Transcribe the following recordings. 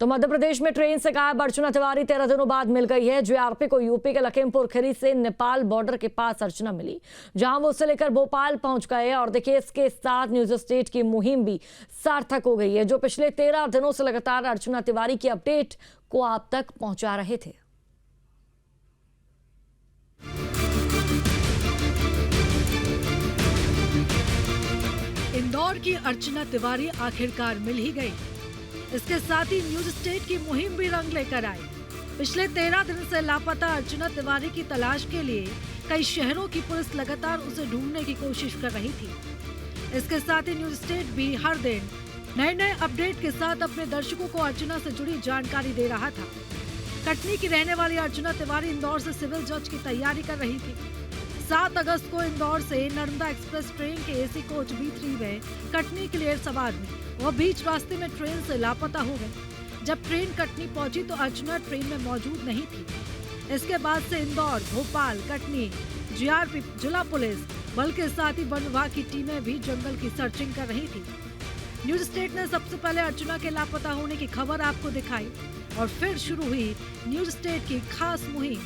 तो मध्य प्रदेश में ट्रेन से गायब अर्चना तिवारी 13 दिनों बाद मिल गई है। जीआरपी को यूपी के लखीमपुर खीरी से नेपाल बॉर्डर के पास अर्चना मिली, जहां वो उसे लेकर भोपाल पहुंच गए। और देखिए, इसके साथ न्यूज स्टेट की मुहिम भी सार्थक हो गई है, जो पिछले 13 दिनों से लगातार अर्चना तिवारी की अपडेट को आप तक पहुंचा रहे थे। इंदौर की अर्चना तिवारी आखिरकार मिल ही गई। इसके साथ ही न्यूज स्टेट की मुहिम भी रंग लेकर आई। पिछले 13 दिन से लापता अर्चना तिवारी की तलाश के लिए कई शहरों की पुलिस लगातार उसे ढूंढने की कोशिश कर रही थी। इसके साथ ही न्यूज स्टेट भी हर दिन नए अपडेट के साथ अपने दर्शकों को अर्चना से जुड़ी जानकारी दे रहा था। कटनी की रहने वाली अर्चना तिवारी इंदौर से सिविल जज की तैयारी कर रही थी। 7 अगस्त को इंदौर से नर्मदा एक्सप्रेस ट्रेन के एसी कोच B3 में कटनी के लिए सवार हुई। वह बीच रास्ते में ट्रेन से लापता हो गई। जब ट्रेन कटनी पहुंची तो अर्चना ट्रेन में मौजूद नहीं थी। इसके बाद से इंदौर, भोपाल, कटनी, जीआरपी, जिला पुलिस बल के साथ ही वन विभाग की टीमें भी जंगल की सर्चिंग कर रही थी। न्यूज स्टेट ने सबसे पहले अर्चना के लापता होने की खबर आपको दिखाई और फिर शुरू हुई न्यूज स्टेट की खास मुहिम,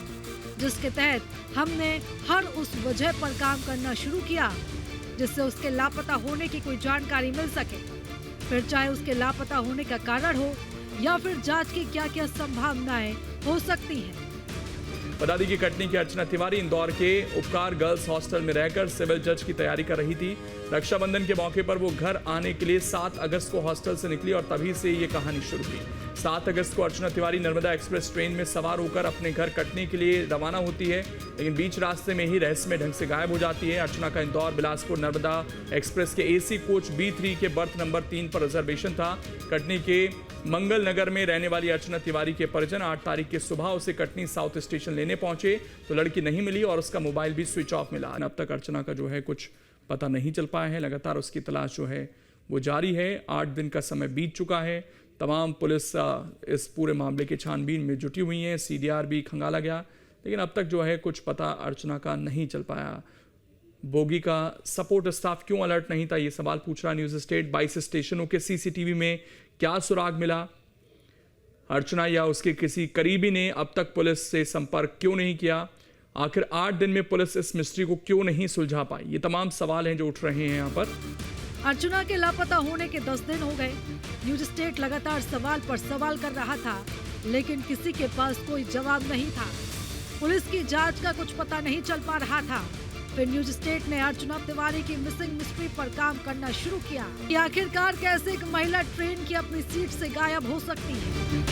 जिसके तहत हमने हर उस वजह पर काम करना शुरू किया जिससे उसके लापता होने की कोई जानकारी मिल सके, फिर चाहे उसके लापता होने का कारण हो या फिर जांच की क्या क्या संभावनाएं हो सकती हैं। बता दी कि कटनी की अर्चना तिवारी इंदौर के उपकार गर्ल्स हॉस्टल में रहकर सिविल जज की तैयारी कर रही थी। रक्षाबंधन के मौके पर वो घर आने के लिए 7 अगस्त को हॉस्टल से निकली और तभी से ये कहानी शुरू हुई। 7 अगस्त को अर्चना तिवारी नर्मदा एक्सप्रेस ट्रेन में सवार होकर अपने घर कटनी के लिए रवाना होती है, लेकिन बीच रास्ते में ही रहस्यमय ढंग से गायब हो जाती है। अर्चना का इंदौर बिलासपुर नर्मदा एक्सप्रेस के एसी कोच B3 के बर्थ नंबर 3 पर रिजर्वेशन था। कटनी के मंगल नगर में रहने वाली अर्चना तिवारी के परिजन 8 तारीख की सुबह उसे कटनी साउथ स्टेशन लेने पहुंचे तो लड़की नहीं मिली और उसका मोबाइल भी स्विच ऑफ मिला। अब तक अर्चना का जो है कुछ पता नहीं चल पाया है। लगातार उसकी तलाश जो है वो जारी है। 8 दिन का समय बीत चुका है। तमाम पुलिस इस पूरे मामले की छानबीन में जुटी हुई है। CDR भी खंगाला गया, लेकिन अब तक जो है कुछ पता अर्चना का नहीं चल पाया। बोगी का सपोर्ट स्टाफ क्यों अलर्ट नहीं था, ये सवाल पूछ रहा न्यूज स्टेट। 22 स्टेशनों के CCTV में क्या सुराग मिला? अर्चना या उसके किसी करीबी ने अब तक पुलिस से संपर्क क्यों नहीं किया? आखिर 8 दिन में पुलिस इस मिस्ट्री को क्यों नहीं सुलझा पाई? ये तमाम सवाल हैं जो उठ रहे हैं यहाँ पर। अर्चना के लापता होने के 10 दिन हो गए। न्यूज स्टेट लगातार सवाल पर सवाल कर रहा था, लेकिन किसी के पास कोई जवाब नहीं था। पुलिस की जांच का कुछ पता नहीं चल पा रहा था। फिर न्यूज स्टेट ने अर्चना तिवारी की मिसिंग मिस्ट्री पर काम करना शुरू किया कि आखिरकार कैसे एक महिला ट्रेन की अपनी सीट से गायब हो सकती है।